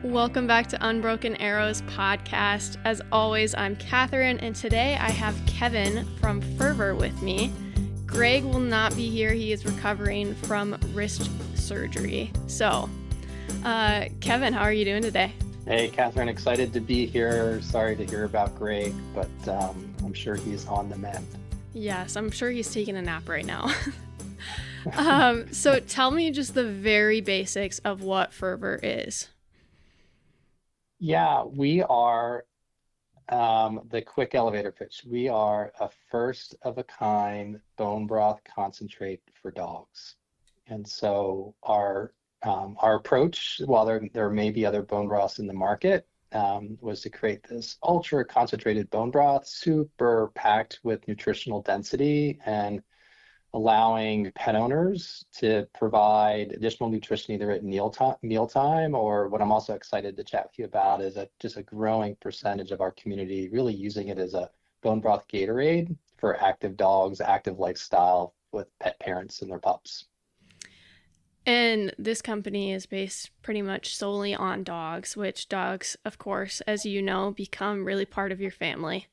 Welcome back to Unbroken Arrows podcast. As always, I'm Catherine, and today I have Kevin from Furvor with me. Greg will not be here. He is recovering from wrist surgery. So, Kevin, how are you doing today? Hey, Catherine, excited to be here. Sorry to hear about Greg, but I'm sure he's on the mend. Yes, I'm sure he's taking a nap right now. So tell me just the very basics of what Furvor is. Yeah, we are the quick elevator pitch. We are a first of a kind bone broth concentrate for dogs. And so our approach, while there may be other bone broths in the market, was to create this ultra concentrated bone broth, super packed with nutritional density and allowing pet owners to provide additional nutrition either at mealtime, or what I'm also excited to chat with you about is just a growing percentage of our community really using it as a bone broth Gatorade for active dogs, active lifestyle with pet parents and their pups. And this company is based pretty much solely on dogs, which dogs, of course, as you know, become really part of your family.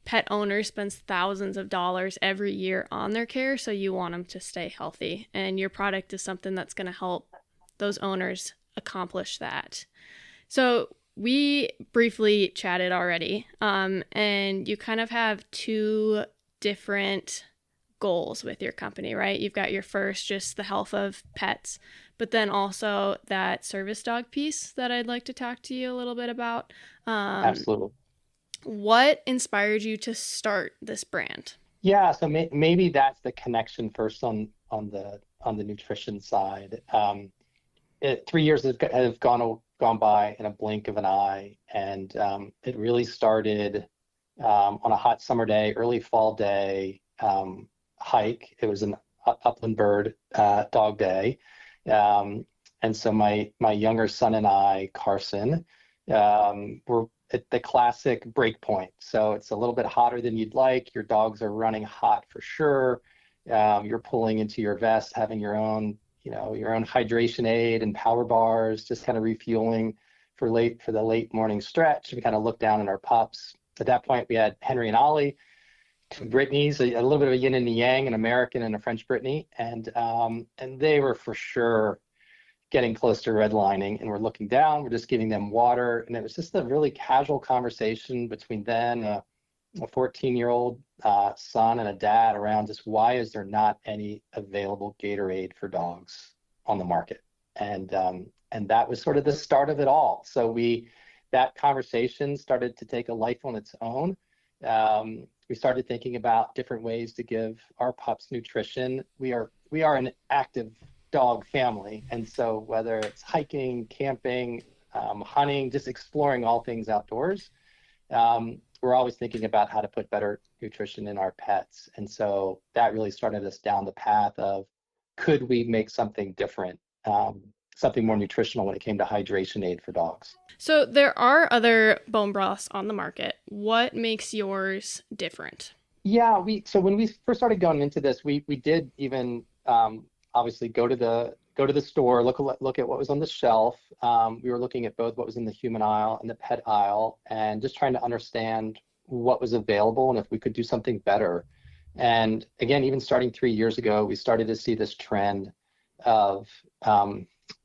Pet owners spends thousands of dollars every year on their care, so you want them to stay healthy. And your product is something that's going to help those owners accomplish that. So we briefly chatted already, and you kind of have two different goals with your company, right? You've got your first, just the health of pets, but then also that service dog piece that I'd like to talk to you a little bit about. Absolutely. What inspired you to start this brand? Yeah, so maybe that's the connection first on the nutrition side. 3 years have gone by in a blink of an eye, and it really started on a hot summer day, early fall day hike. It was an upland bird dog day, and so my younger son and I, Carson, were at the classic break point. So it's a little bit hotter than you'd like. Your dogs are running hot for sure. You're pulling into your vest, having your own hydration aid and power bars, just kind of refueling for the late morning stretch. We kind of looked down at our pups. At that point, we had Henry and Ollie, two Britneys, a little bit of a yin and a yang, an American and a French Brittany, and they were for sure getting close to redlining, and we're looking down, we're just giving them water. And it was just a really casual conversation between then a 14-year-old son and a dad around just why is there not any available Gatorade for dogs on the market? And that was sort of the start of it all. So that conversation started to take a life on its own. We started thinking about different ways to give our pups nutrition. We are an active dog family, and so whether it's hiking, camping, hunting, just exploring all things outdoors, we're always thinking about how to put better nutrition in our pets. And so that really started us down the path of, could we make something different, something more nutritional when it came to hydration aid for dogs? So there are other bone broths on the market. What makes yours different? Yeah, so when we first started going into this, we did even obviously go to the store, look at what was on the shelf. We were looking at both what was in the human aisle and the pet aisle, and just trying to understand what was available and if we could do something better. And again, even starting 3 years ago, we started to see this trend of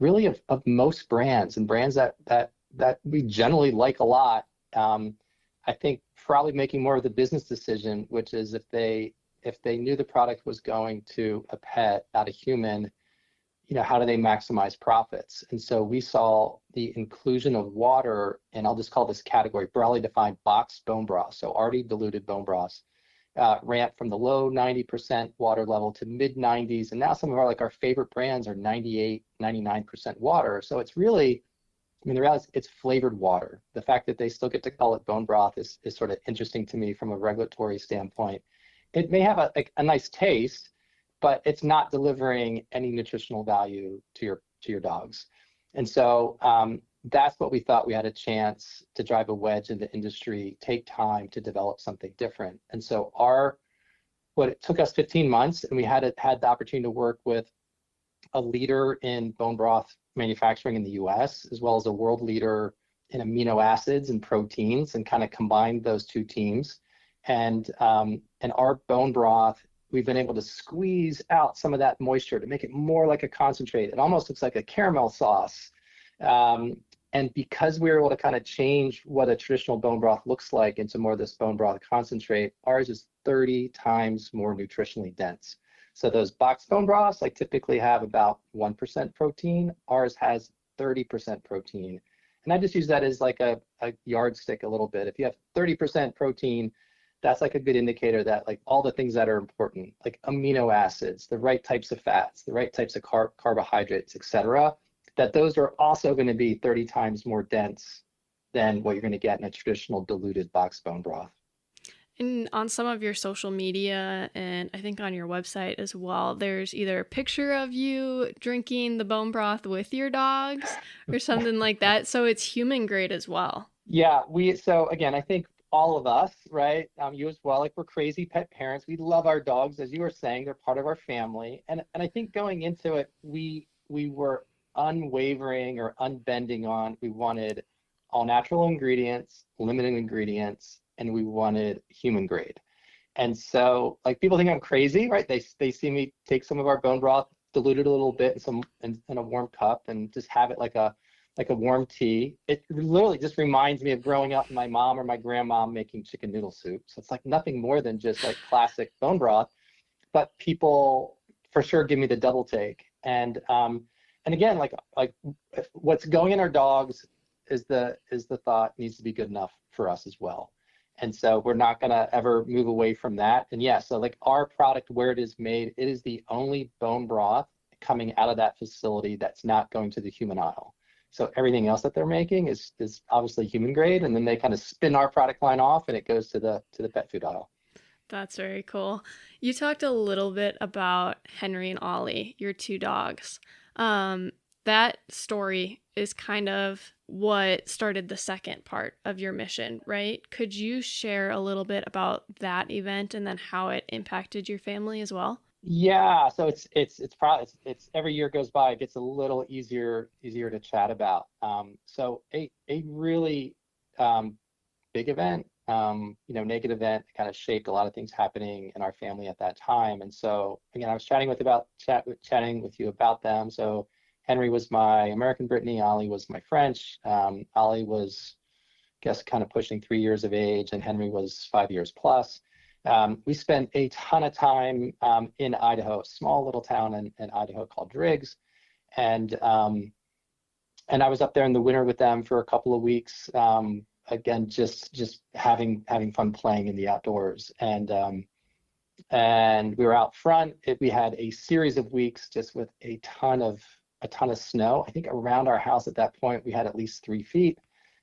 really of most brands, and brands that we generally like a lot. I think probably making more of the business decision, which is if they knew the product was going to a pet, not a human, how do they maximize profits? And so we saw the inclusion of water, and I'll just call this category broadly defined boxed bone broth, so already diluted bone broths, ramp from the low 90% water level to mid 90s. And now some of our favorite brands are 98, 99% water. So it's really, the reality is it's flavored water. The fact that they still get to call it bone broth is sort of interesting to me from a regulatory standpoint. It may have a nice taste, but it's not delivering any nutritional value to your dogs. And so that's what we thought we had a chance to drive a wedge in the industry, take time to develop something different. And so it took us 15 months, and we had the opportunity to work with a leader in bone broth manufacturing in the US, as well as a world leader in amino acids and proteins, and kind of combined those two teams. And our bone broth, we've been able to squeeze out some of that moisture to make it more like a concentrate. It almost looks like a caramel sauce. And because we were able to kind of change what a traditional bone broth looks like into more of this bone broth concentrate, ours is 30 times more nutritionally dense. So those box bone broths like typically have about 1% protein. Ours has 30% protein. And I just use that as like a yardstick a little bit. If you have 30% protein, that's like a good indicator that like all the things that are important, like amino acids, the right types of fats, the right types of carbohydrates, et cetera, that those are also going to be 30 times more dense than what you're going to get in a traditional diluted box bone broth. And on some of your social media and I think on your website as well, there's either a picture of you drinking the bone broth with your dogs or something like that. So it's human grade as well. Yeah, so again, I think all of us, right? You as well, like we're crazy pet parents. We love our dogs, as you were saying, they're part of our family. And I think going into it, we were unwavering or unbending on we wanted all natural ingredients, limited ingredients, and we wanted human grade. And so like people think I'm crazy, right? They see me take some of our bone broth, dilute it a little bit in a warm cup and just have it like a warm tea. It literally just reminds me of growing up with my mom or my grandma making chicken noodle soup. So it's like nothing more than just like classic bone broth. But people for sure give me the double take. And again, like what's going in our dogs is the thought needs to be good enough for us as well. And so we're not gonna ever move away from that. And yeah, so like our product where it is made, it is the only bone broth coming out of that facility that's not going to the human aisle. So everything else that they're making is obviously human grade, and then they kind of spin our product line off and it goes to the pet food aisle. That's very cool. You talked a little bit about Henry and Ollie, your two dogs. That story is kind of what started the second part of your mission, right? Could you share a little bit about that event and then how it impacted your family as well? Yeah, so it's probably it's every year goes by, it gets a little easier to chat about. So a really big event, negative event kind of shaped a lot of things happening in our family at that time. And so again, I was chatting with you about them. So Henry was my American Brittany, Ollie was my French. Ollie was, I guess, kind of pushing 3 years of age, and Henry was 5 years plus. We spent a ton of time in Idaho, a small little town in Idaho called Driggs, and I was up there in the winter with them for a couple of weeks. Again, just having fun playing in the outdoors, and we were out front. We had a series of weeks just with a ton of snow. I think around our house at that point we had at least 3 feet,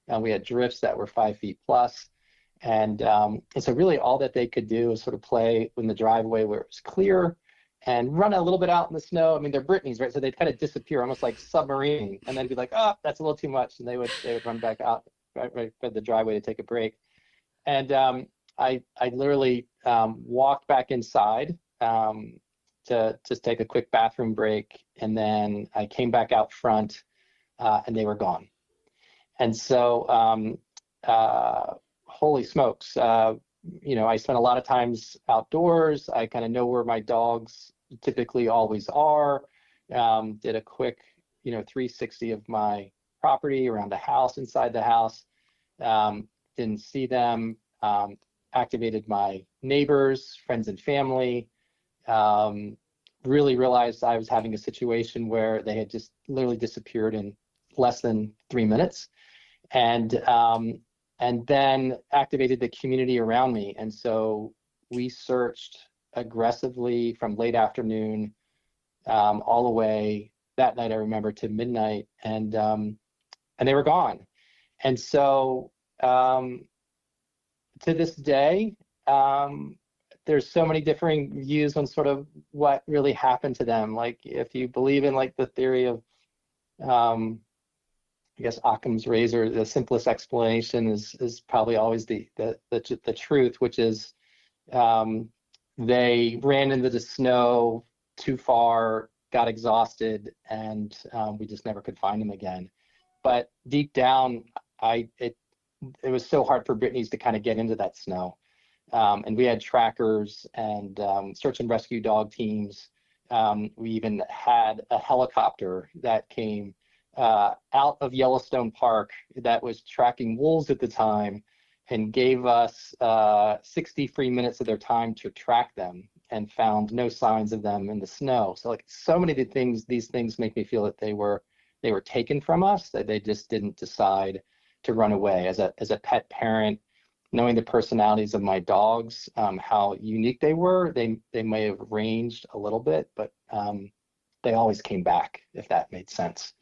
and we had drifts that were 5 feet plus. And so really all that they could do was sort of play in the driveway where it was clear and run a little bit out in the snow. I mean, they're Brittany's, right? So they'd kind of disappear almost like submarining, and then be like, oh, that's a little too much. And they would run back out right by the driveway to take a break. And I literally walked back inside to just take a quick bathroom break. And then I came back out front and they were gone. And so, holy smokes, I spent a lot of times outdoors. I kind of know where my dogs typically always are. Did a quick, 360 of my property around the house, inside the house. Didn't see them. Activated my neighbors, friends, and family. Really realized I was having a situation where they had just literally disappeared in less than 3 minutes. And then activated the community around me. And so we searched aggressively from late afternoon all the way that night, I remember, to midnight, and they were gone. And so to this day, there's so many differing views on sort of what really happened to them. Like if you believe in like the theory of I guess Occam's razor, the simplest explanation is probably always the truth, which is they ran into the snow too far, got exhausted, and we just never could find him again. But deep down, it was so hard for Brittany's to kind of get into that snow. And we had trackers and search and rescue dog teams. We even had a helicopter that came out of Yellowstone Park that was tracking wolves at the time and gave us 60 free minutes of their time to track them, and found no signs of them in the snow. So like so many of these things make me feel that they were taken from us, that they just didn't decide to run away. As a pet parent, knowing the personalities of my dogs, how unique they were, they may have ranged a little bit, but they always came back, if that made sense.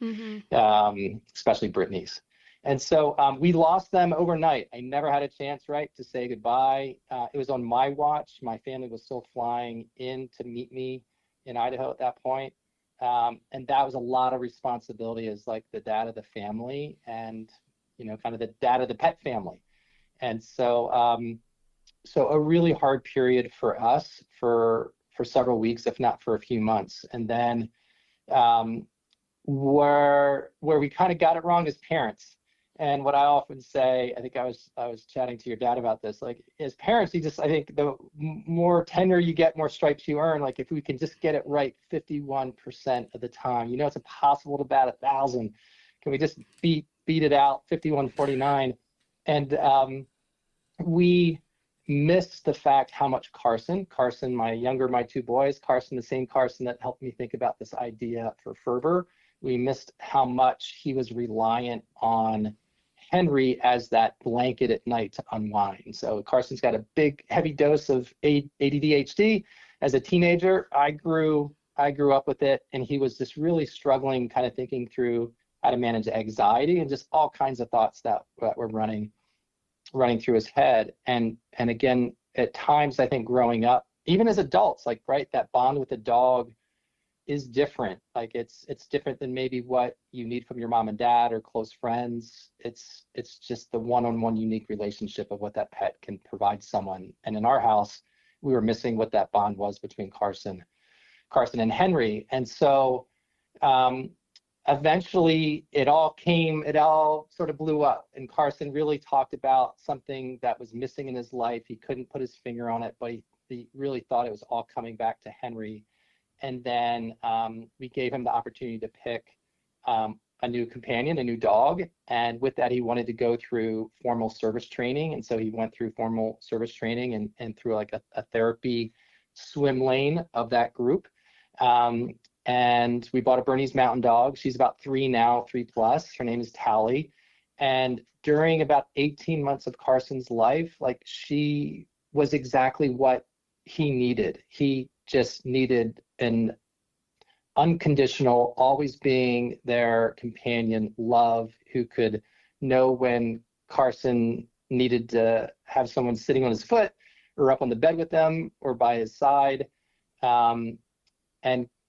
Especially Brittany's. And so we lost them overnight. I never had a chance, right, to say goodbye. It was on my watch. My family was still flying in to meet me in Idaho at that point. And that was a lot of responsibility as like the dad of the family, and, kind of the dad of the pet family. And so, so a really hard period for us for several weeks, if not for a few months. And then where we kind of got it wrong as parents. And what I often say, I think I was chatting to your dad about this, like as parents, I think the more tenure you get, more stripes you earn. Like if we can just get it right 51% of the time, it's impossible to bat 1,000. Can we just beat it out 51-49? And we missed the fact how much Carson, my two boys, Carson, the same Carson that helped me think about this idea for Furvor, we missed how much he was reliant on Henry as that blanket at night to unwind. So Carson's got a big, heavy dose of ADHD. As a teenager, I grew up with it, and he was just really struggling, kind of thinking through how to manage anxiety and just all kinds of thoughts that were running through his head. And again, at times, I think growing up, even as adults, like, right, that bond with the dog is different. Like it's different than maybe what you need from your mom and dad or close friends. It's just the one-on-one unique relationship of what that pet can provide someone. And in our house, we were missing what that bond was between Carson and Henry. And so eventually it all sort of blew up, and Carson really talked about something that was missing in his life. He couldn't put his finger on it, but he really thought it was all coming back to Henry. And then we gave him the opportunity to pick a new companion, a new dog. And with that, he wanted to go through formal service training. And so he went through formal service training and through like a therapy swim lane of that group. And we bought a Bernese Mountain Dog. She's about 3 now, 3+. Her name is Tally. And during about 18 months of Carson's life, like she was exactly what he needed. He just needed an unconditional, always being their companion, love, who could know when Carson needed to have someone sitting on his foot or up on the bed with them or by his side. And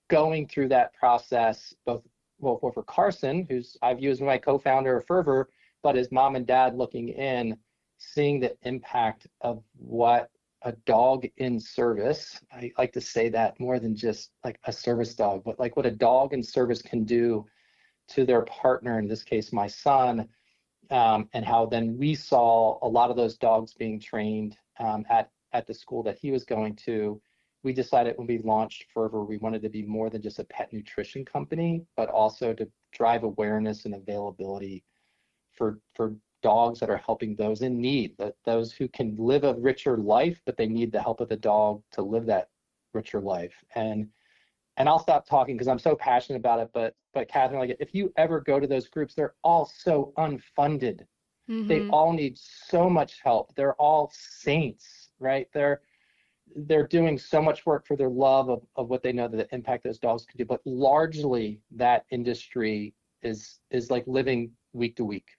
going through that process, for Carson, who's I view as my co-founder of Furvor, but his mom and dad looking in, seeing the impact of what a dog in service, I like to say that more than just like a service dog, but like what a dog in service can do to their partner, in this case, my son, and how then we saw a lot of those dogs being trained at the school that he was going to. We decided when we launched Furvor, we wanted to be more than just a pet nutrition company, but also to drive awareness and availability for dogs that are helping those in need, those who can live a richer life, but they need the help of the dog to live that richer life. And I'll stop talking because I'm so passionate about it. But Catherine, like if you ever go to those groups, they're all so unfunded. They all need so much help. They're all saints, right? They're doing so much work for their love of what they know that the impact those dogs can do. But largely that industry is like living week to week.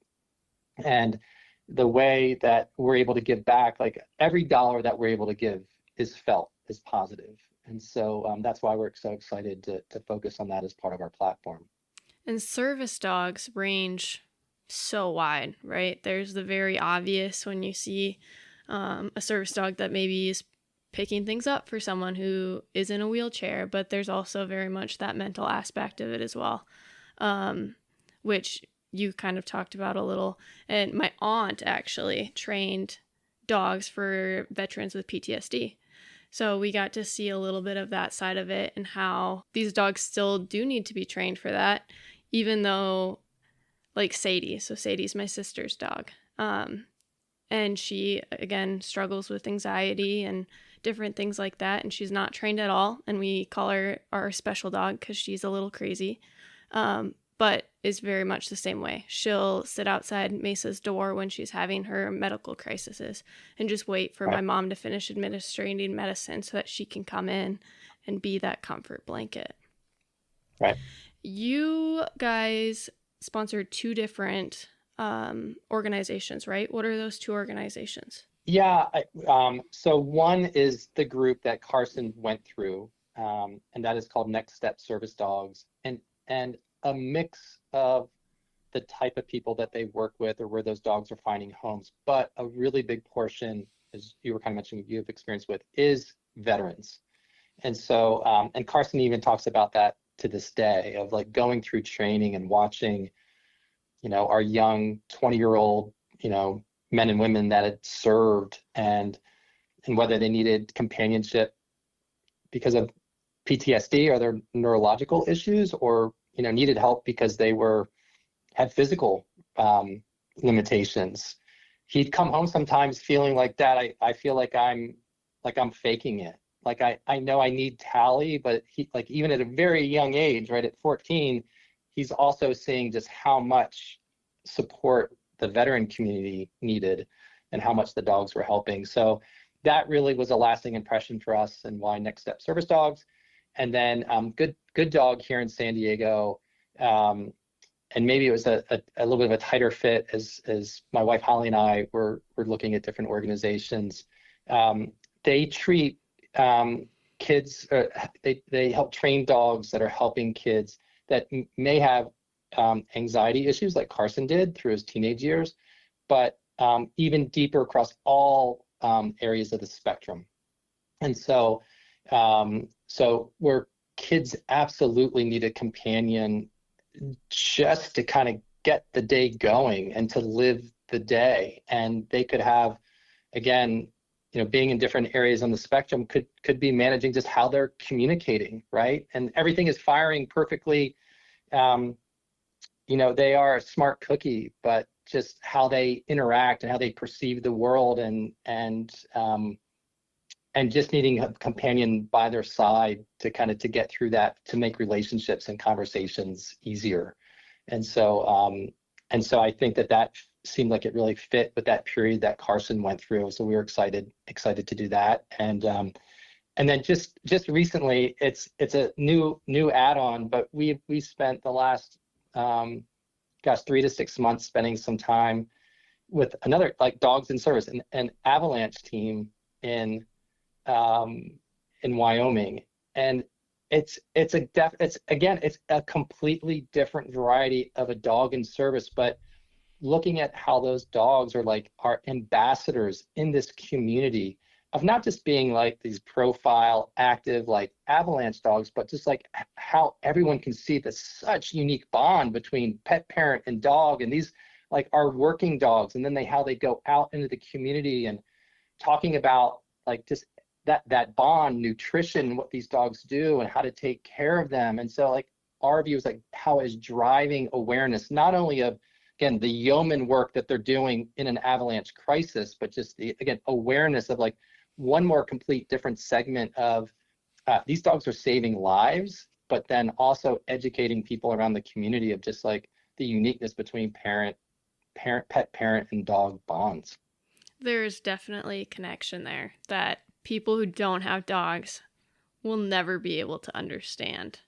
And the way that we're able to give back, like every dollar that we're able to give is felt as positive. And so that's why we're so excited to focus on that as part of our platform. And service dogs range so wide, right? There's the very obvious when you see a service dog that maybe is picking things up for someone who is in a wheelchair, but there's also very much that mental aspect of it as well, which you kind of talked about a little. And my aunt actually trained dogs for veterans with PTSD. So we got to see a little bit of that side of it and how these dogs still do need to be trained for that, even though, like Sadie, so Sadie's my sister's dog. And she, again, struggles with anxiety and different things like that. And she's not trained at all. And we call her our special dog because she's a little crazy, but is very much the same way. She'll sit outside Mesa's door when she's having her medical crises and just wait for my Right. mom to finish administering medicine so that she can come in and be that comfort blanket. Right. You guys sponsored two different organizations, right? What are those two organizations? Yeah. So one is the group that Carson went through, and that is called Next Step Service Dogs, and a mix of the type of people that they work with or where those dogs are finding homes. But a really big portion, as you were kind of mentioning, you have experience with, is veterans. And so, and Carson even talks about that to this day of like going through training and watching, our young 20-year-old, men and women that had served and whether they needed companionship because of PTSD or their neurological issues or, needed help because they had physical limitations. He'd come home sometimes feeling like that. I feel like I'm faking it. Like I know I need Tally, but he like even at a very young age, right at 14, he's also seeing just how much support the veteran community needed and how much the dogs were helping. So that really was a lasting impression for us and why Next Step Service Dogs. And then Good Dog here in San Diego. And maybe it was a little bit of a tighter fit as my wife Holly and I were looking at different organizations. They treat kids, they help train dogs that are helping kids that may have anxiety issues like Carson did through his teenage years, but even deeper across all areas of the spectrum. And so where kids absolutely need a companion just to kind of get the day going and to live the day. And they could have, again, being in different areas on the spectrum could be managing just how they're communicating, right? And everything is firing perfectly. They are a smart cookie, but just how they interact and how they perceive the world and just needing a companion by their side to get through that, to make relationships and conversations easier. And so I think that seemed like it really fit with that period that Carson went through. So we were excited to do that. And then just recently, it's a new add-on, but we spent the last 3 to 6 months spending some time with another like Dogs in Service, an avalanche team in Wyoming, and it's a completely different variety of a dog in service, but looking at how those dogs are ambassadors in this community of not just being like these profile active like avalanche dogs, but just like how everyone can see this such unique bond between pet parent and dog, and these like are working dogs, and then how they go out into the community and talking about like just that bond, nutrition, what these dogs do and how to take care of them. And so like our view is like how is driving awareness, not only of, again, the yeoman work that they're doing in an avalanche crisis, but just again, awareness of like one more complete different segment of these dogs are saving lives, but then also educating people around the community of just like the uniqueness between pet parent and dog bonds. There's definitely a connection there that people who don't have dogs will never be able to understand.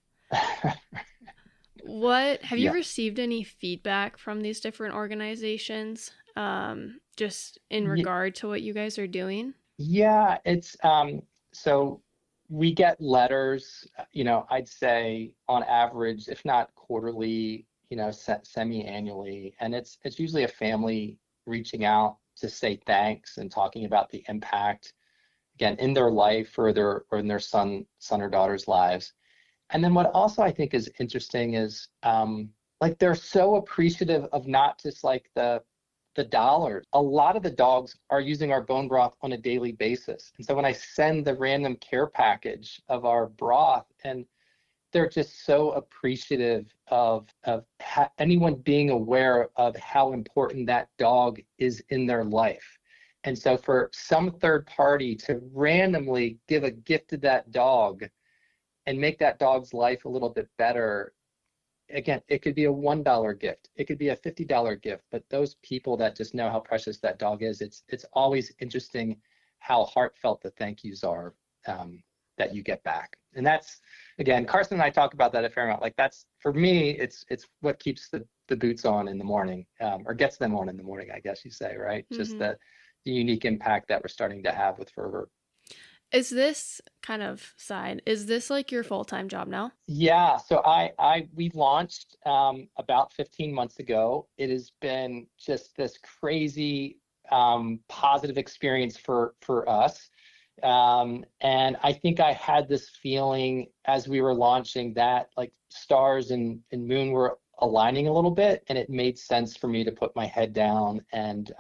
What have you Yeah. received any feedback from these different organizations, just in Yeah, regard to what you guys are doing? yeah, it's so we get letters, I'd say on average, if not quarterly, semi-annually, and it's usually a family reaching out to say thanks and talking about the impact again, in their life or in their son or daughter's lives. And then what also I think is interesting is like they're so appreciative of not just like the dollars. A lot of the dogs are using our bone broth on a daily basis. And so when I send the random care package of our broth, and they're just so appreciative of anyone being aware of how important that dog is in their life. And so for some third party to randomly give a gift to that dog and make that dog's life a little bit better, again, it could be a $1 gift, it could be a $50 gift, but those people that just know how precious that dog is, it's always interesting how heartfelt the thank yous are that you get back. And that's, again, Carson and I talk about that a fair amount. Like that's, for me, it's what keeps the boots on in the morning, or gets them on in the morning, I guess you say, right? Just the unique impact that we're starting to have with Furvor. Is this kind of side, is this like your full-time job now? Yeah, so we launched about 15 months ago. It has been just this crazy positive experience for us. And I think I had this feeling as we were launching that like stars and moon were aligning a little bit, and it made sense for me to put my head down and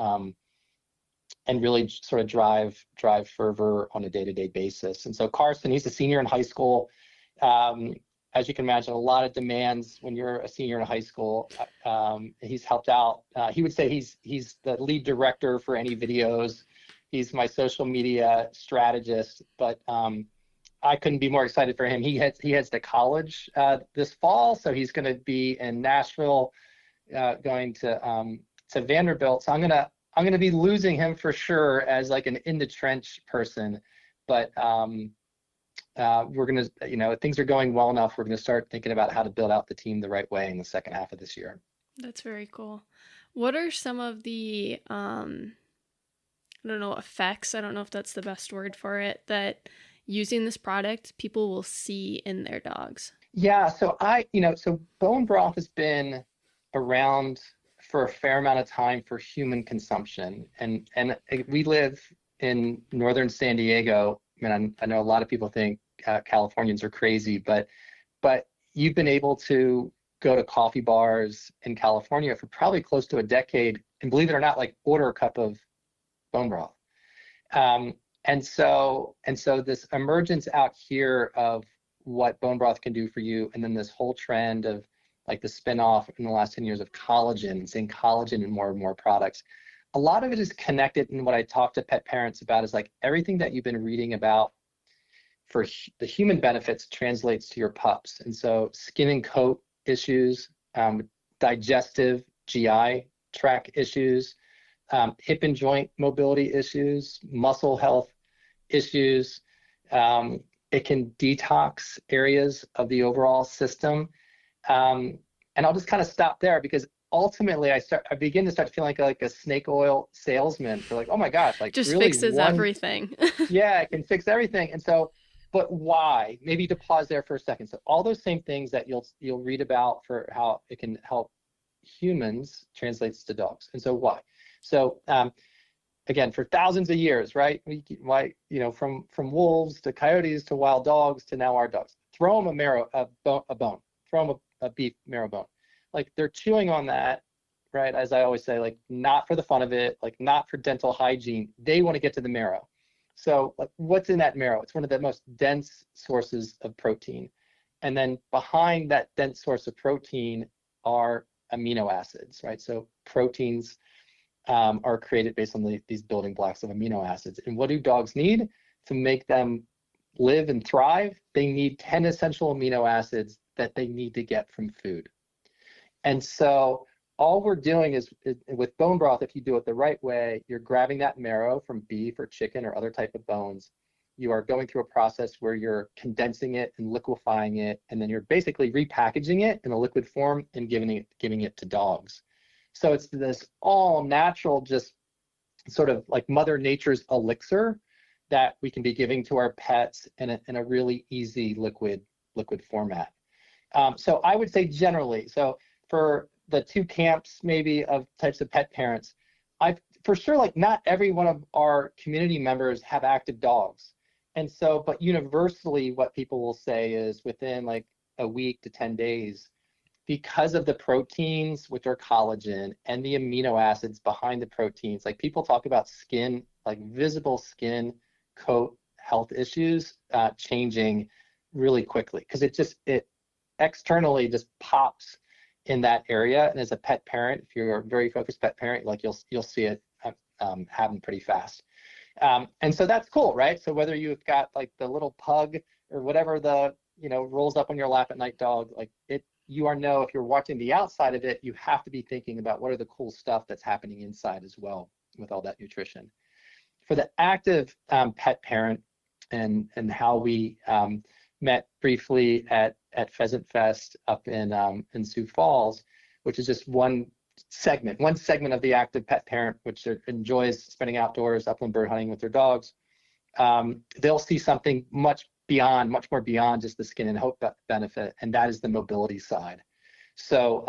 really sort of drive Furvor on a day-to-day basis. And so Carson, he's a senior in high school. As you can imagine, a lot of demands when you're a senior in high school. He's helped out. He would say he's the lead director for any videos. He's my social media strategist, but I couldn't be more excited for him. He heads to college this fall, so he's going to be in Nashville, going to Vanderbilt. So I'm gonna be losing him for sure as like an in the trench person, but we're gonna, things are going well enough. We're gonna start thinking about how to build out the team the right way in the second half of this year. That's very cool. What are some of the I don't know, effects, I don't know if that's the best word for it, that using this product people will see in their dogs? Yeah, so so bone broth has been around for a fair amount of time for human consumption, and we live in northern San Diego. I mean, I know a lot of people think Californians are crazy, but you've been able to go to coffee bars in California for probably close to a decade, and believe it or not, like order a cup of bone broth. And so this emergence out here of what bone broth can do for you, and then this whole trend of like the spinoff in the last 10 years of collagen, seeing collagen in more and more products. A lot of it is connected, and what I talk to pet parents about is like everything that you've been reading about for the human benefits translates to your pups. And so skin and coat issues, digestive GI tract issues, hip and joint mobility issues, muscle health issues. It can detox areas of the overall system. And I'll just kind of stop there, because ultimately I begin to start feeling like a snake oil salesman for like, oh my gosh, like Just really fixes everything. yeah, it can fix everything. And so, but why? Maybe to pause there for a second. So all those same things that you'll read about for how it can help humans translates to dogs. And so why? So again, for thousands of years, right? From wolves to coyotes to wild dogs to now our dogs. Throw them a bone. Throw them a beef marrow bone. Like they're chewing on that, right? As I always say, like not for the fun of it, like not for dental hygiene. They want to get to the marrow. So like, what's in that marrow? It's one of the most dense sources of protein. And then behind that dense source of protein are amino acids, right? So proteins are created based on these building blocks of amino acids. And what do dogs need to make them live and thrive? They need 10 essential amino acids that they need to get from food. And so all we're doing is with bone broth, if you do it the right way, you're grabbing that marrow from beef or chicken or other type of bones. You are going through a process where you're condensing it and liquefying it, and then you're basically repackaging it in a liquid form and giving it to dogs. So it's this all natural, just sort of like Mother Nature's elixir that we can be giving to our pets in a really easy liquid format. So I would say generally, so for the two camps maybe of types of pet parents, for sure, like not every one of our community members have active dogs. And so, but universally, what people will say is within like a week to 10 days, because of the proteins, which are collagen, and the amino acids behind the proteins, like people talk about skin, like visible skin coat health issues changing really quickly because it externally just pops in that area. And as a pet parent, if you're a very focused pet parent, like you'll see it happen pretty fast. And so that's cool, right? So whether you've got like the little pug or whatever the, rolls up on your lap at night dog, like it, if you're watching the outside of it, you have to be thinking about what are the cool stuff that's happening inside as well with all that nutrition. For the active pet parent and how we met briefly at Pheasant Fest up in Sioux Falls, which is just one segment of the active pet parent, which enjoys spending outdoors, upland bird hunting with their dogs. They'll see something much more beyond just the skin and hope benefit, and that is the mobility side. So,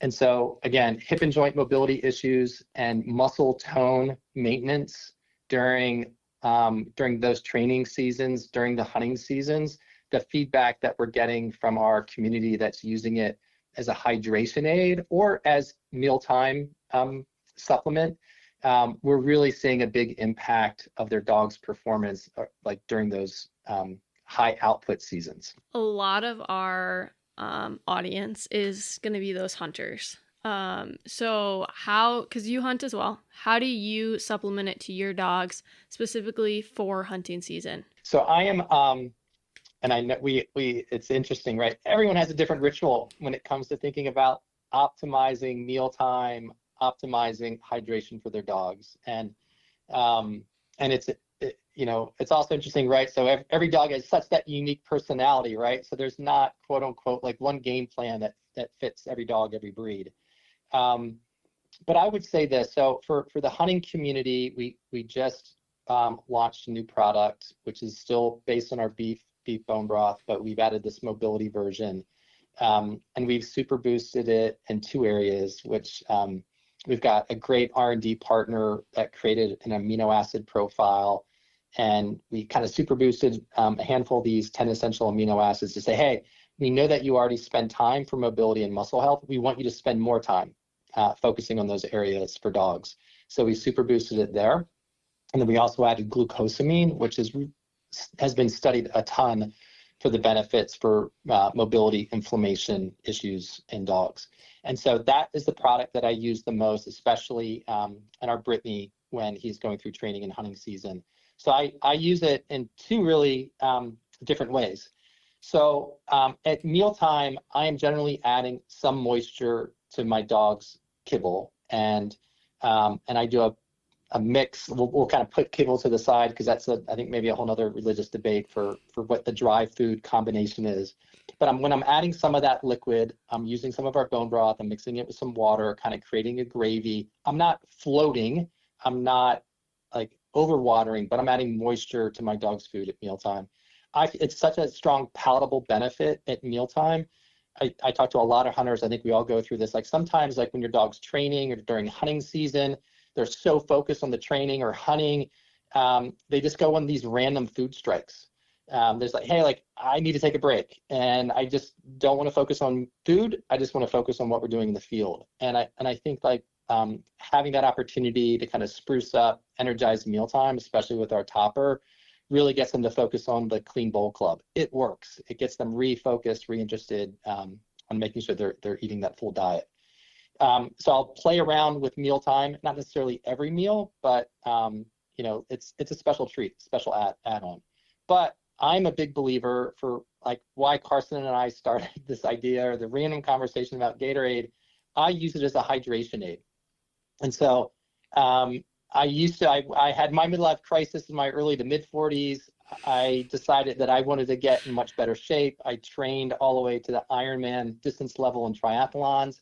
and so again, hip and joint mobility issues and muscle tone maintenance during those training seasons, during the hunting seasons, the feedback that we're getting from our community that's using it as a hydration aid or as mealtime supplement, we're really seeing a big impact of their dog's performance like during those high output seasons. A lot of our audience is going to be those hunters. So because you hunt as well, how do you supplement it to your dogs specifically for hunting season? So I am, and I know it's interesting, right? Everyone has a different ritual when it comes to thinking about optimizing mealtime, optimizing hydration for their dogs. And it's also interesting, right? So every dog has such that unique personality, right? So there's not quote unquote like one game plan that fits every dog, every breed. But I would say this, so for the hunting community, we just launched a new product, which is still based on our beef bone broth, but we've added this mobility version. And we've super boosted it in two areas, which we've got a great R&D partner that created an amino acid profile. And we kind of super boosted a handful of these 10 essential amino acids to say, hey, we know that you already spend time for mobility and muscle health. We want you to spend more time focusing on those areas for dogs. So we super boosted it there. And then we also added glucosamine, which has been studied a ton for the benefits for mobility, inflammation issues in dogs. And so that is the product that I use the most, especially in our Brittany when he's going through training and hunting season. So I use it in two really different ways. So at mealtime, I am generally adding some moisture to my dog's kibble, and I do a mix. We'll kind of put kibble to the side because that's I think maybe a whole other religious debate for what the dry food combination is. But when I'm adding some of that liquid, I'm using some of our bone broth, I'm mixing it with some water, kind of creating a gravy. I'm not floating, I'm not like overwatering, but I'm adding moisture to my dog's food at mealtime. It's such a strong palatable benefit at mealtime. I talk to a lot of hunters. I think we all go through this. Like sometimes, like when your dog's training or during hunting season, they're so focused on the training or hunting, they just go on these random food strikes. There's like, hey, like I need to take a break, and I just don't want to focus on food. I just want to focus on what we're doing in the field. And I think like having that opportunity to kind of spruce up, energize mealtime, especially with our topper, really gets them to focus on the clean bowl club. It works. It gets them refocused, reinterested on making sure they're eating that full diet. So I'll play around with mealtime, not necessarily every meal, but it's a special treat, special add-on. But I'm a big believer for like why Carson and I started this idea or the random conversation about Gatorade. I use it as a hydration aid. And so I had my midlife crisis in my early to mid 40s. I decided that I wanted to get in much better shape. I trained all the way to the Ironman distance level in triathlons.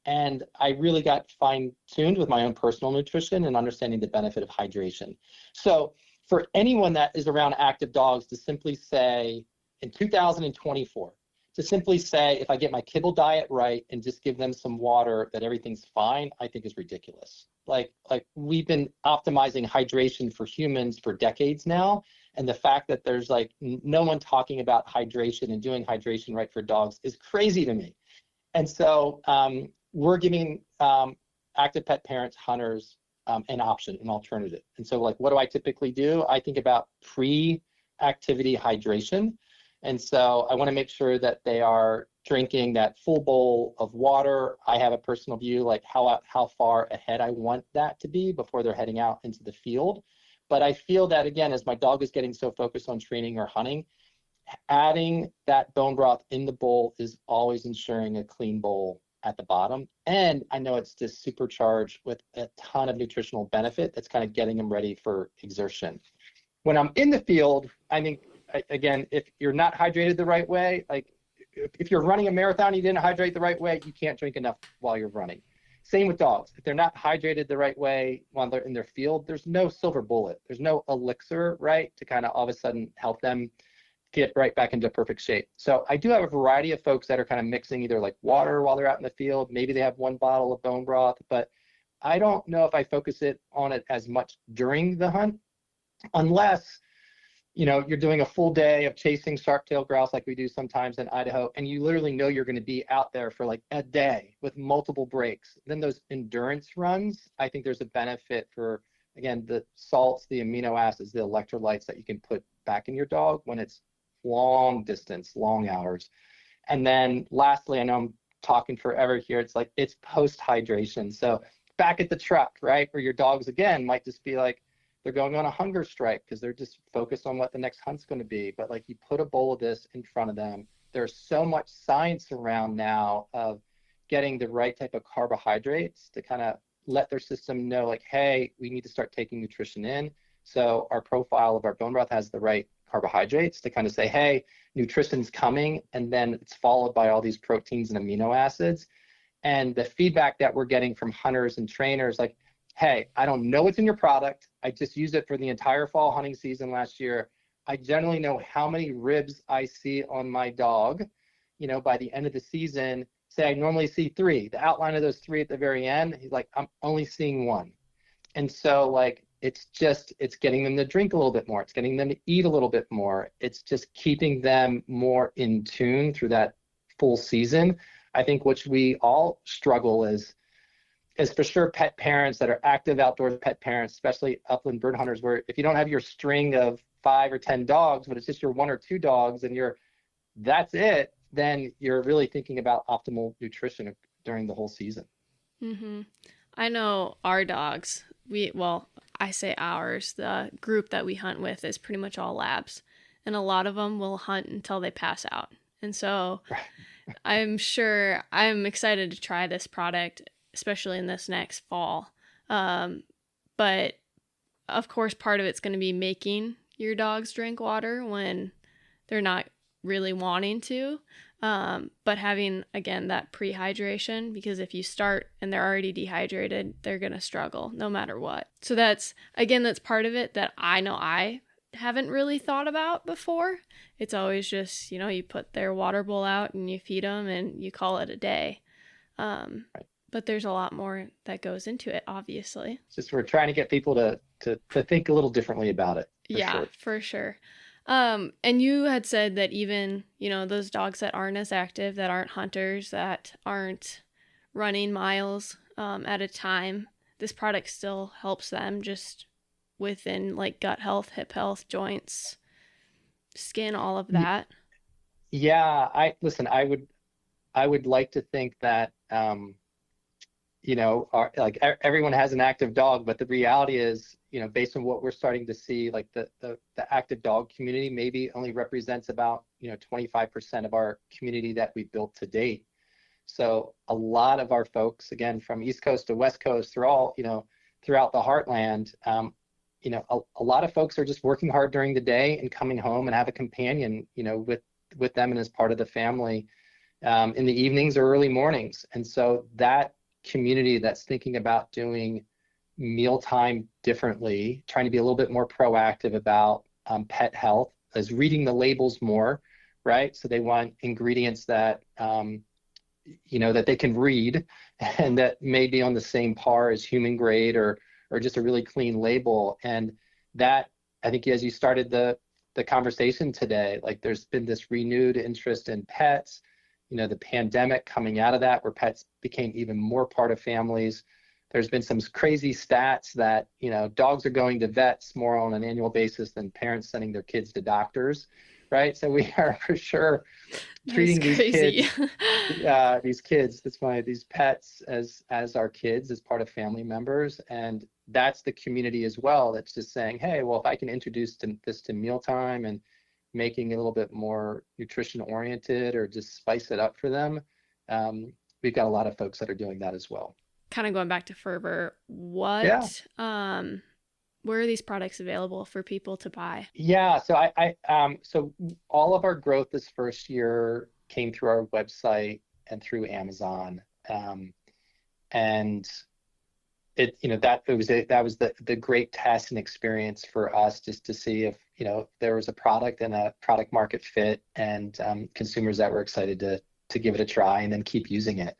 And I really got fine-tuned with my own personal nutrition and understanding the benefit of hydration. So for anyone that is around active dogs, to simply say in 2024, to simply say, if I get my kibble diet right and just give them some water, that everything's fine, I think is ridiculous. Like we've been optimizing hydration for humans for decades now. And the fact that there's like no one talking about hydration and doing hydration right for dogs is crazy to me. And so we're giving active pet parents, hunters, an option, an alternative. And so like, what do I typically do? I think about pre-activity hydration. And so I want to make sure that they are drinking that full bowl of water. I have a personal view, like how far ahead I want that to be before they're heading out into the field. But I feel that, again, as my dog is getting so focused on training or hunting, adding that bone broth in the bowl is always ensuring a clean bowl at the bottom. And I know it's just supercharged with a ton of nutritional benefit that's kind of getting them ready for exertion. When I'm in the field, I think, again, if you're not hydrated the right way, like if you're running a marathon, you didn't hydrate the right way, you can't drink enough while you're running. Same with dogs. If they're not hydrated the right way while they're in their field, there's no silver bullet. There's no elixir, right, to kind of all of a sudden help them get right back into perfect shape. So I do have a variety of folks that are kind of mixing either like water while they're out in the field. Maybe they have one bottle of bone broth, but I don't know if I focus on it as much during the hunt, unless you're doing a full day of chasing sharp-tailed grouse like we do sometimes in Idaho, and you literally know you're going to be out there for like a day with multiple breaks. Then those endurance runs, I think there's a benefit for, again, the salts, the amino acids, the electrolytes that you can put back in your dog when it's long distance, long hours. And then lastly, I know I'm talking forever here, it's post-hydration. So back at the truck, right, where your dogs, again, might just be like, they're going on a hunger strike because they're just focused on what the next hunt's going to be. But like, you put a bowl of this in front of them. There's so much science around now of getting the right type of carbohydrates to kind of let their system know, like, hey, we need to start taking nutrition in. So our profile of our bone broth has the right carbohydrates to kind of say, hey, nutrition's coming. And then it's followed by all these proteins and amino acids. And the feedback that we're getting from hunters and trainers, like, hey, I don't know what's in your product. I just used it for the entire fall hunting season last year. I generally know how many ribs I see on my dog, by the end of the season. Say I normally see 3. The outline of those 3 at the very end, he's like, I'm only seeing 1. And so like, it's getting them to drink a little bit more. It's getting them to eat a little bit more. It's just keeping them more in tune through that full season. I think which we all struggle is for sure pet parents that are active outdoors pet parents, especially upland bird hunters, where if you don't have your string of 5 or 10 dogs, but it's just your 1 or 2 dogs and that's it, then you're really thinking about optimal nutrition during the whole season. Mm-hmm. I know our dogs, I say ours, the group that we hunt with is pretty much all labs, and a lot of them will hunt until they pass out. And so I'm excited to try this product, especially in this next fall. But of course, part of it's going to be making your dogs drink water when they're not really wanting to. But having, again, that pre-hydration, because if you start and they're already dehydrated, they're going to struggle no matter what. So that's part of it that I know I haven't really thought about before. It's always just, you put their water bowl out and you feed them and you call it a day. But there's a lot more that goes into it, obviously. It's just we're trying to get people to think a little differently about it. For sure. And you had said that even, those dogs that aren't as active, that aren't hunters, that aren't running miles at a time, this product still helps them just within like gut health, hip health, joints, skin, all of that. Yeah, I would like to think that everyone has an active dog, but the reality is, based on what we're starting to see, like the active dog community maybe only represents about 25% of our community that we built to date. So a lot of our folks, again, from East Coast to West Coast, throughout the heartland, a lot of folks are just working hard during the day and coming home and have a companion, with them and as part of the family in the evenings or early mornings. And so that community that's thinking about doing mealtime differently, trying to be a little bit more proactive about pet health, is reading the labels more, right? So they want ingredients that that they can read and that may be on the same par as human grade or just a really clean label. And that, I think, as you started the conversation today, like there's been this renewed interest in pets, the pandemic coming out of that, where pets became even more part of families. There's been some crazy stats that, dogs are going to vets more on an annual basis than parents sending their kids to doctors, right? So we are for sure That's treating crazy. these kids, that's why these pets as our kids, as part of family members. And that's the community as well, that's just saying, hey, well, if I can introduce this to mealtime and making it a little bit more nutrition oriented or just spice it up for them, we've got a lot of folks that are doing that as well. Kind of going back to Furvor, Yeah. where are these products available for people to buy? Yeah, so so all of our growth this first year came through our website and through Amazon. And that was the great test and experience for us, just to see if there was a product and a product market fit, and consumers that were excited to give it a try and then keep using it.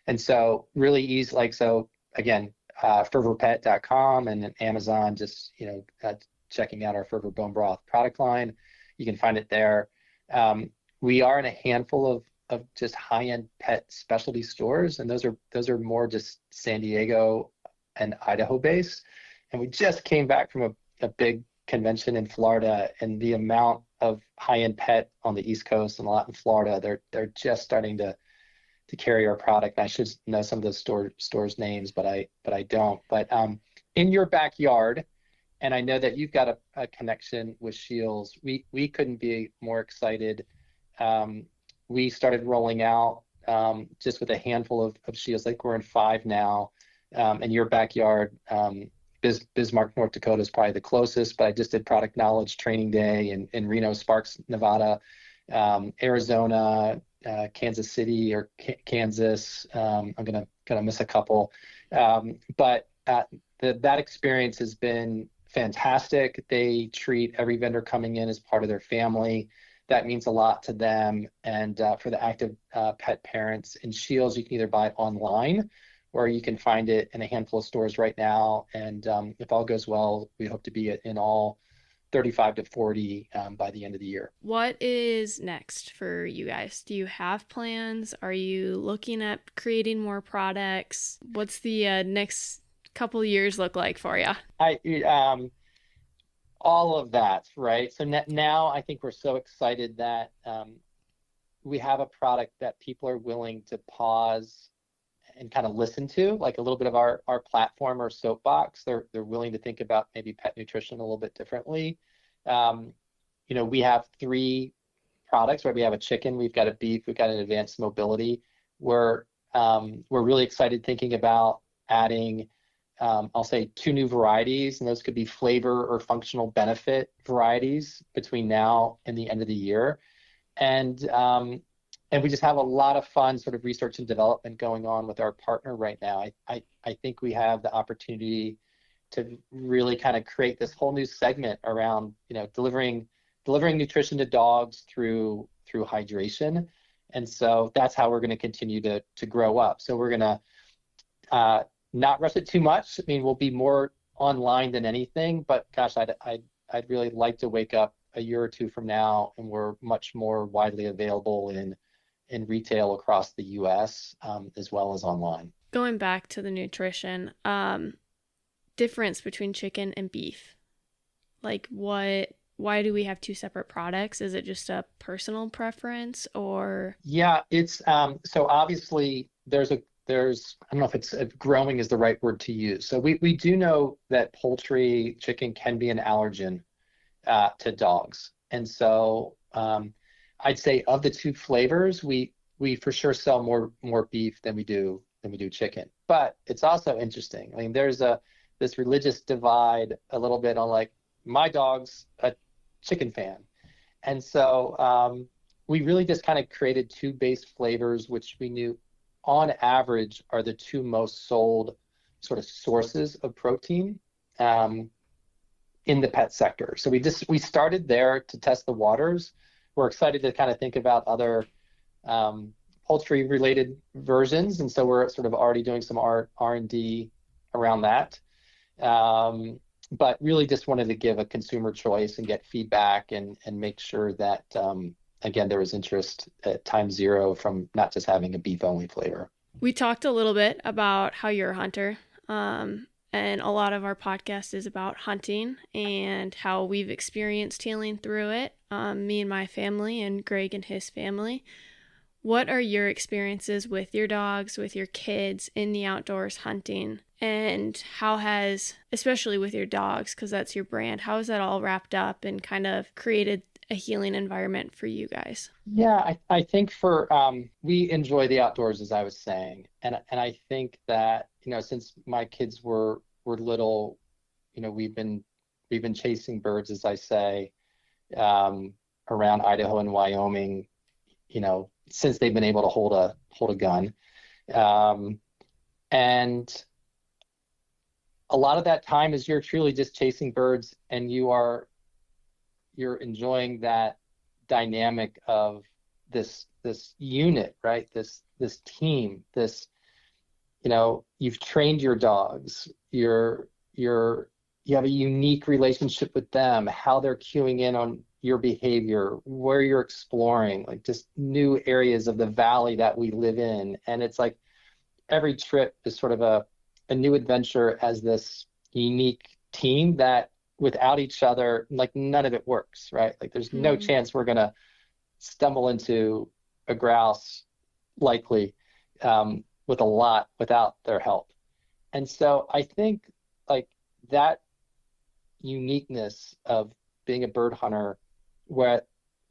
And so really easy, like, so again, furvorpet.com, and then Amazon, just checking out our Furvor bone broth product line, you can find it there. We are in a handful of just high-end pet specialty stores, and those are more just San Diego and Idaho based. And we just came back from a big convention in Florida, and the amount of high-end pet on the East Coast and a lot in Florida, they're just starting to carry our product. And I should know some of those stores names, but I don't. But in your backyard, and I know that you've got a connection with Shields. We couldn't be more excited. We started rolling out just with a handful of Shields. Like, we're in 5 now. In your backyard, Bismarck, North Dakota is probably the closest, but I just did product knowledge training day in Reno, Sparks, Nevada, Arizona, Kansas City or Kansas. I'm gonna miss a couple, but that experience has been fantastic. They treat every vendor coming in as part of their family. That means a lot to them. And for the active pet parents in Shields, you can either buy it online or you can find it in a handful of stores right now. And if all goes well, we hope to be in all 35 to 40 by the end of the year. What is next for you guys? Do you have plans? Are you looking at creating more products? What's the next couple years look like for you? All of that, right? So now I think we're so excited that we have a product that people are willing to pause and kind of listen to, like a little bit of our platform or soapbox. They're willing to think about maybe pet nutrition a little bit differently. We have 3 products, right? We have a chicken, we've got a beef, we've got an advanced mobility. We're really excited thinking about adding, I'll say 2 new varieties, and those could be flavor or functional benefit varieties between now and the end of the year. And we just have a lot of fun sort of research and development going on with our partner right now. I think we have the opportunity to really kind of create this whole new segment around, delivering nutrition to dogs through hydration. And so that's how we're going to continue to grow up. So we're going to not rush it too much. I mean, we'll be more online than anything, but gosh, I'd really like to wake up a year or 2 from now and we're much more widely available in retail across the US, as well as online. Going back to the nutrition, difference between chicken and beef. Like, why do we have 2 separate products? Is it just a personal preference, or? Yeah, it's so obviously there's I don't know if growing is the right word to use. So we do know that poultry, chicken can be an allergen to dogs. And so I'd say of the 2 flavors, we for sure sell more beef than we do chicken. But it's also interesting. I mean, there's this religious divide a little bit on, like, my dog's a chicken fan. And so we really just kind of created 2 base flavors, which we knew on average are the 2 most sold sort of sources of protein in the pet sector. So we started there to test the waters. we're excited to kind of think about other poultry related versions. And so we're sort of already doing some R&D around that. But really just wanted to give a consumer choice and get feedback and make sure that, again, there was interest at time zero from not just having a beef only flavor. We talked a little bit about how you're a hunter. And a lot of our podcast is about hunting and how we've experienced healing through it, me and my family, and Greg and his family. What are your experiences with your dogs, with your kids in the outdoors hunting? And how has, especially with your dogs, because that's your brand, how has that all wrapped up and kind of created a healing environment for you guys? Yeah, I think for we enjoy the outdoors, as I was saying, and I think that since my kids were little, we've been chasing birds, as I say, around Idaho and Wyoming, since they've been able to hold a gun, and a lot of that time is you're truly just chasing birds, and you're enjoying that dynamic of this unit, right? This team, you've trained your dogs. You have a unique relationship with them, how they're cueing in on your behavior, where you're exploring, like just new areas of the valley that we live in. And it's like every trip is sort of a new adventure as this unique team that without each other, like none of it works, right? Like there's no chance we're gonna stumble into a grouse likely with a lot without their help. And so I think like that uniqueness of being a bird hunter, where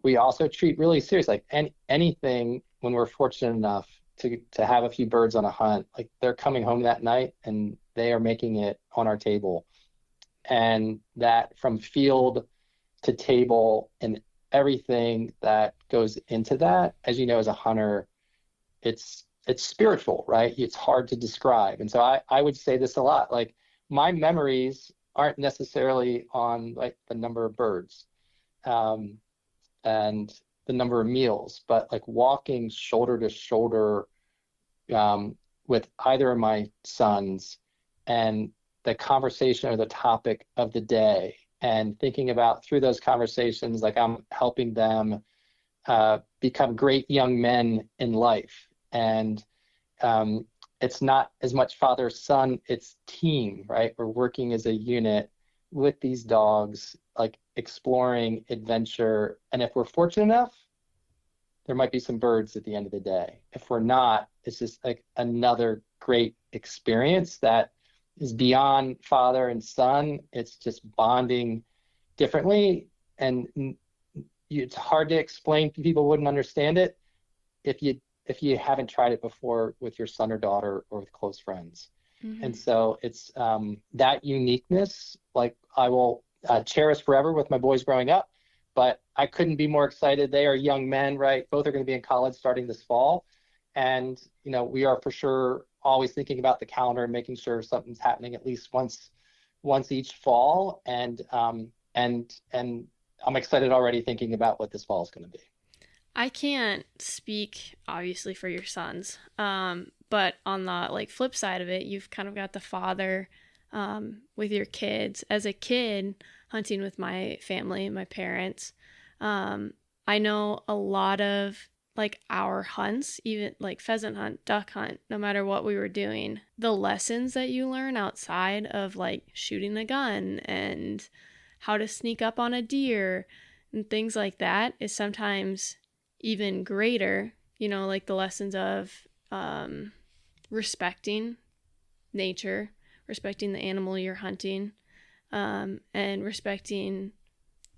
we also treat really serious, like anything when we're fortunate enough to have a few birds on a hunt, like they're coming home that night and they are making it on our table. And that from field to table and everything that goes into that, as you know, as a hunter, it's spiritual, right? It's hard to describe. And so I would say this a lot, like my memories aren't necessarily on like the number of birds and the number of meals, but like walking shoulder to shoulder with either of my sons and the conversation or the topic of the day, and thinking about through those conversations, like I'm helping them become great young men in life. And it's not as much father son, it's team, right? We're working as a unit with these dogs, like exploring adventure. And if we're fortunate enough, there might be some birds at the end of the day. If we're not, it's just like another great experience that is beyond father and son. It's just bonding differently. And it's hard to explain. People wouldn't understand it if you haven't tried it before with your son or daughter or with close friends. Mm-hmm. And so it's that uniqueness, like I will cherish forever with my boys growing up, but I couldn't be more excited. They are young men, right? Both are going to be in college starting this fall. And, we are for sure always thinking about the calendar and making sure something's happening at least once each fall. And I'm excited already thinking about what this fall is going to be. I can't speak obviously for your sons, but on the flip side of it, you've kind of got the father with your kids. As a kid hunting with my family, my parents, I know a lot of our hunts, even pheasant hunt, duck hunt, no matter what we were doing, the lessons that you learn outside of shooting a gun and how to sneak up on a deer and things like that is sometimes even greater, the lessons of respecting nature, respecting the animal you're hunting, and respecting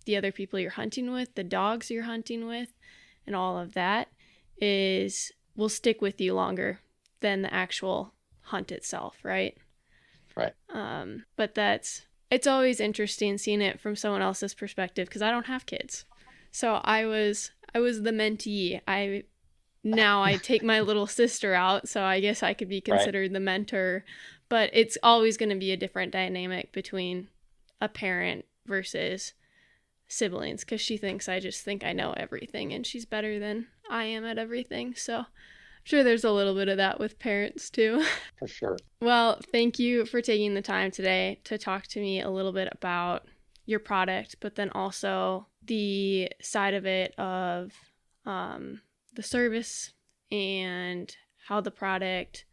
the other people you're hunting with, the dogs you're hunting with, and all of that will stick with you longer than the actual hunt itself, right? Right. But it's always interesting seeing it from someone else's perspective because I don't have kids. So I was the mentee. I take my little sister out, so I guess I could be considered right. The mentor. But it's always going to be a different dynamic between a parent versus siblings because she thinks I just think I know everything, and she's better than I am at everything. So I'm sure there's a little bit of that with parents too. For sure. Well, thank you for taking the time today to talk to me a little bit about your product, but then also the side of it of the service and how the product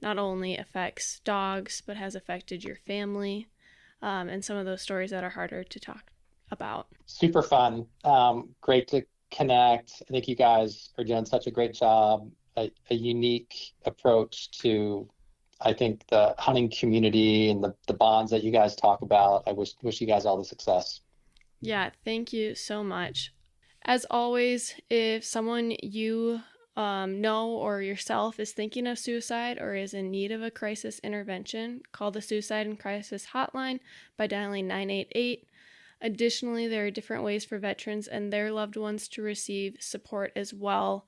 not only affects dogs, but has affected your family, and some of those stories that are harder to talk about. Super fun. Great to connect. I think you guys are doing such a great job, a unique approach to, I think, the hunting community and the bonds that you guys talk about. I wish you guys all the success. Yeah, thank you so much. As always, if someone you know or yourself is thinking of suicide or is in need of a crisis intervention, call the Suicide and Crisis Hotline by dialing 988. Additionally, there are different ways for veterans and their loved ones to receive support as well.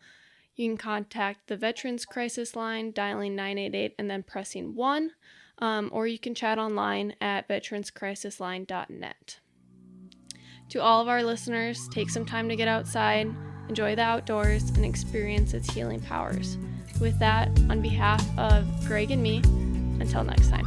You can contact the Veterans Crisis Line, dialing 988 and then pressing 1, or you can chat online at veteranscrisisline.net. To all of our listeners, take some time to get outside, enjoy the outdoors, and experience its healing powers. With that, on behalf of Greg and me, until next time.